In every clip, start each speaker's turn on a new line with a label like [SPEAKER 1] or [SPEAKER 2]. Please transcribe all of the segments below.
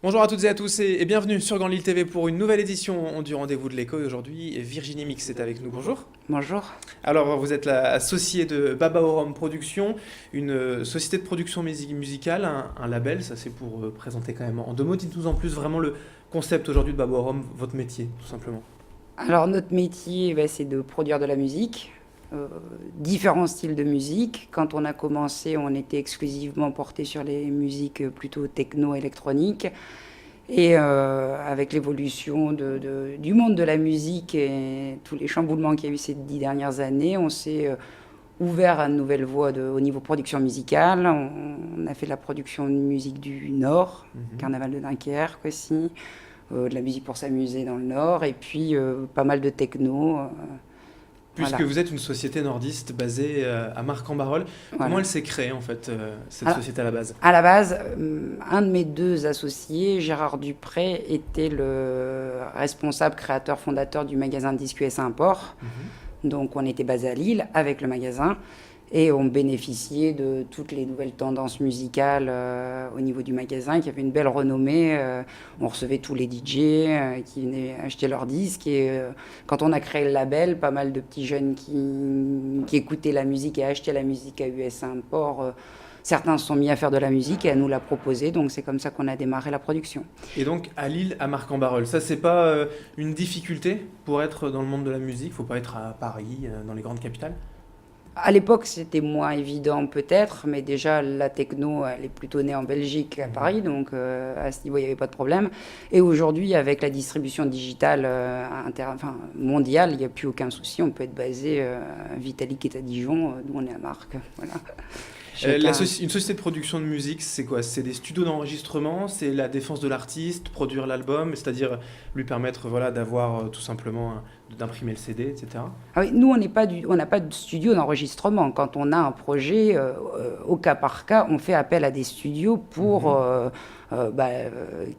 [SPEAKER 1] Bonjour à toutes et à tous et bienvenue sur Grand Lille TV pour une nouvelle édition du Rendez-vous de l'écho. Et aujourd'hui, Virginie Mix est avec nous. Bonjour.
[SPEAKER 2] Bonjour.
[SPEAKER 1] Alors, vous êtes l'associée de Baba Orum Productions, une société de production musicale, un label. Ça, c'est pour présenter quand même en deux mots. Dites-nous en plus vraiment le concept aujourd'hui de Baba Orum, votre métier, tout simplement.
[SPEAKER 2] Alors notre métier, c'est de produire de la musique, différents styles de musique. Quand on a commencé, on était exclusivement porté sur les musiques plutôt techno-électroniques. Et avec l'évolution du monde de la musique et tous les chamboulements qu'il y a eu ces 10 dernières années, on s'est ouvert à de nouvelles voies au niveau production musicale. On a fait de la production de musique du Nord, Carnaval de Dunkerque aussi, de la musique pour s'amuser dans le Nord, et puis pas mal de techno.
[SPEAKER 1] Puisque
[SPEAKER 2] Voilà.
[SPEAKER 1] vous êtes une société nordiste basée à Marc-en-Barœul, comment
[SPEAKER 2] Voilà.
[SPEAKER 1] elle s'est créée en fait, cette
[SPEAKER 2] Alors,
[SPEAKER 1] société à la base?
[SPEAKER 2] à la base, un de mes deux associés, Gérard Dupré, était le responsable créateur fondateur du magasin de disques USA Import. Donc on était basé à Lille avec le magasin et on bénéficiait de toutes les nouvelles tendances musicales au niveau du magasin qui avait une belle renommée. On recevait tous les DJ qui venaient acheter leurs disques et quand on a créé le label, pas mal de petits jeunes qui écoutaient la musique et achetaient la musique à USA Import. Certains se sont mis à faire de la musique et à nous la proposer, donc c'est comme ça qu'on a démarré la production.
[SPEAKER 1] Et donc à Lille, à Marc-en-Barœul, ça c'est pas une difficulté pour être dans le monde de la musique? Faut pas être à Paris, dans les grandes capitales?
[SPEAKER 2] À l'époque, c'était moins évident peut-être, mais déjà la techno, elle est plutôt née en Belgique qu'à Paris, donc à ce niveau, il n'y avait pas de problème. Et aujourd'hui, avec la distribution digitale mondiale, il n'y a plus aucun souci. On peut être basé à Vitalik est à Dijon, nous on est à Marc. Voilà.
[SPEAKER 1] Une société de production de musique, c'est quoi? C'est des studios d'enregistrement, c'est la défense de l'artiste, produire l'album, c'est-à-dire lui permettre voilà, d'avoir tout simplement d'imprimer le CD, etc.
[SPEAKER 2] Ah oui, nous, on n'a pas de studio d'enregistrement. Quand on a un projet, au cas par cas, on fait appel à des studios pour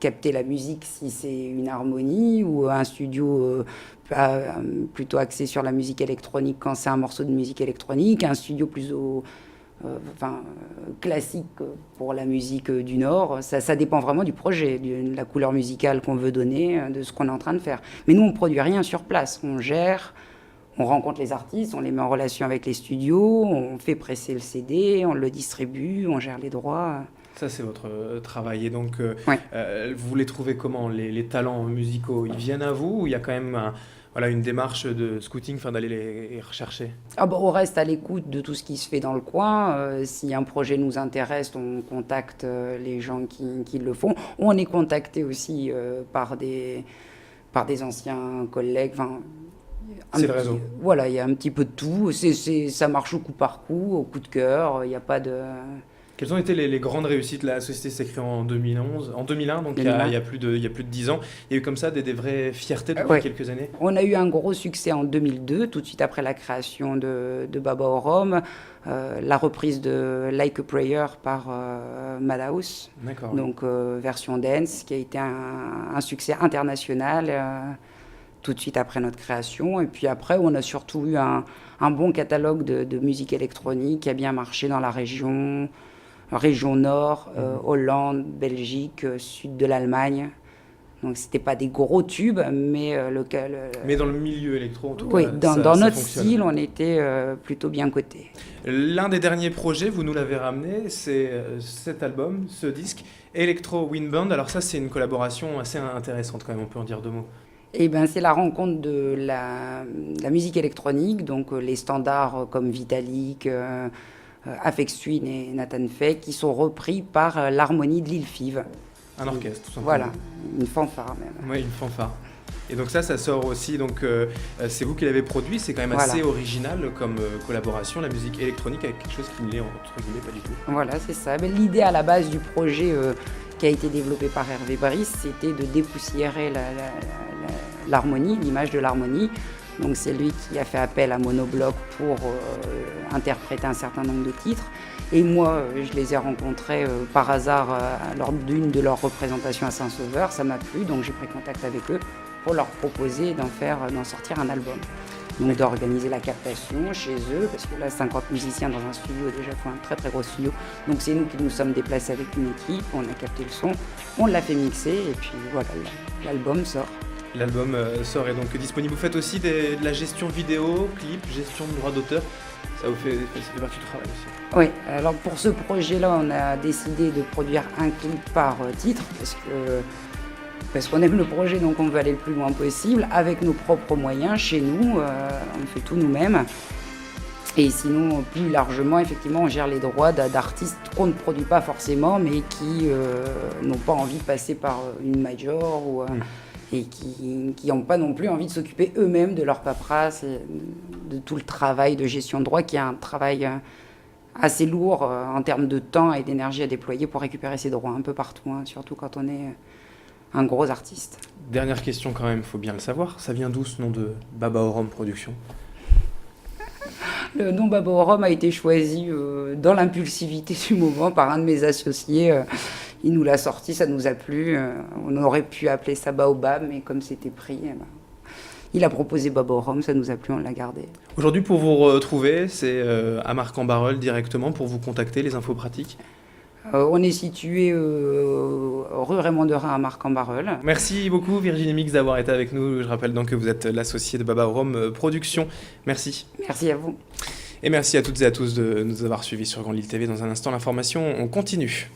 [SPEAKER 2] capter la musique si c'est une harmonie ou un studio plutôt axé sur la musique électronique quand c'est un morceau de musique électronique, un studio plutôt classique pour la musique du Nord. Ça dépend vraiment du projet, de la couleur musicale qu'on veut donner, de ce qu'on est en train de faire. Mais nous, on ne produit rien sur place. On gère, on rencontre les artistes, on les met en relation avec les studios, on fait presser le CD, on le distribue, on gère les droits.
[SPEAKER 1] Ça, c'est votre travail. Et donc,
[SPEAKER 2] Ouais.
[SPEAKER 1] vous les trouvez comment, les talents musicaux? Ils viennent à vous ou il y a quand même voilà, une démarche de scouting, enfin, d'aller les rechercher?
[SPEAKER 2] On reste à l'écoute de tout ce qui se fait dans le coin. Si un projet nous intéresse, on contacte les gens qui le font. On est contacté aussi par des anciens collègues.
[SPEAKER 1] C'est le réseau.
[SPEAKER 2] Voilà, il y a un petit peu de tout. Ça marche au coup par coup, au coup de cœur. Il n'y a pas de...
[SPEAKER 1] Quelles ont été les grandes réussites? La société s'est créée en 2011, en 2001, donc
[SPEAKER 2] 2001.
[SPEAKER 1] il y a plus de 10 ans. Il y a eu comme ça des vraies fiertés depuis
[SPEAKER 2] Ouais.
[SPEAKER 1] quelques années?
[SPEAKER 2] On a eu un gros succès en 2002, tout de suite après la création de Baba Orum, la reprise de Like a Prayer par Madhouse,
[SPEAKER 1] D'accord.
[SPEAKER 2] donc version dance, qui a été un succès international tout de suite après notre création. Et puis après, on a surtout eu un bon catalogue de musique électronique qui a bien marché dans la région nord, Hollande, Belgique, sud de l'Allemagne. Donc c'était pas des gros tubes, mais
[SPEAKER 1] Mais dans le milieu électro, en tout
[SPEAKER 2] oui,
[SPEAKER 1] cas,
[SPEAKER 2] dans
[SPEAKER 1] ça
[SPEAKER 2] notre
[SPEAKER 1] fonctionne.
[SPEAKER 2] style, on était plutôt bien cotés.
[SPEAKER 1] L'un des derniers projets, vous nous l'avez ramené, c'est cet album, ce disque, Electro Windband. Alors ça, c'est une collaboration assez intéressante quand même, on peut en dire deux mots.
[SPEAKER 2] Et ben c'est la rencontre de la musique électronique, donc les standards comme Vitalik, Aphex Twin et Nathan Fay, qui sont repris par l'harmonie de Lil Fiv.
[SPEAKER 1] Un orchestre, tout simplement.
[SPEAKER 2] Voilà, une fanfare même.
[SPEAKER 1] Oui, une fanfare. Et donc ça sort aussi, donc c'est vous qui l'avez produit, c'est quand même
[SPEAKER 2] Voilà.
[SPEAKER 1] assez original comme collaboration, la musique électronique avec quelque chose qui ne l'est entre guillemets pas du tout.
[SPEAKER 2] Voilà, c'est ça. Mais l'idée à la base du projet qui a été développé par Hervé Brice, c'était de dépoussiérer l'harmonie, l'image de l'harmonie. Donc c'est lui qui a fait appel à Monobloc pour interpréter un certain nombre de titres. Et moi, je les ai rencontrés par hasard lors d'une de leurs représentations à Saint-Sauveur. Ça m'a plu, donc j'ai pris contact avec eux pour leur proposer d'en sortir un album. Donc d'organiser la captation chez eux, parce que là 50 musiciens dans un studio, déjà faut un très très gros studio. Donc c'est nous qui nous sommes déplacés avec une équipe, on a capté le son, on l'a fait mixer et puis voilà, l'album sort.
[SPEAKER 1] L'album sort et donc disponible. Vous faites aussi de la gestion vidéo, clip, gestion de droits d'auteur. Ça fait partie du travail aussi.
[SPEAKER 2] Oui, alors pour ce projet-là, on a décidé de produire un clip par titre parce qu'on aime le projet, donc on veut aller le plus loin possible avec nos propres moyens chez nous. On fait tout nous-mêmes. Et sinon, plus largement, effectivement, on gère les droits d'artistes qu'on ne produit pas forcément, mais qui n'ont pas envie de passer par une major et qui n'ont pas non plus envie de s'occuper eux-mêmes de leur paperasse et de tout le travail de gestion de droits, qui est un travail assez lourd en termes de temps et d'énergie à déployer pour récupérer ses droits un peu partout, hein, surtout quand on est un gros artiste.
[SPEAKER 1] Dernière question quand même, il faut bien le savoir. Ça vient d'où ce nom de Baba Au Rhum Productions ?
[SPEAKER 2] Le nom Baba Au Rhum a été choisi dans l'impulsivité du moment par un de mes associés. Il nous l'a sorti, ça nous a plu. On aurait pu appeler ça Baobab, mais comme c'était pris, il a proposé Baba Au Rhum, ça nous a plu, on l'a gardé.
[SPEAKER 1] Aujourd'hui, pour vous retrouver, c'est à Marcq-en-Barœul directement pour vous contacter, les infos pratiques.
[SPEAKER 2] On est situé rue Raymond de Rhin à Marcq-en-Barœul.
[SPEAKER 1] Merci beaucoup Virginie Mix d'avoir été avec nous. Je rappelle donc que vous êtes l'associée de Baba Au Rhum Productions. Merci.
[SPEAKER 2] Merci à vous.
[SPEAKER 1] Et merci à toutes et à tous de nous avoir suivis sur Grande Lille TV. Dans un instant, l'information, on continue.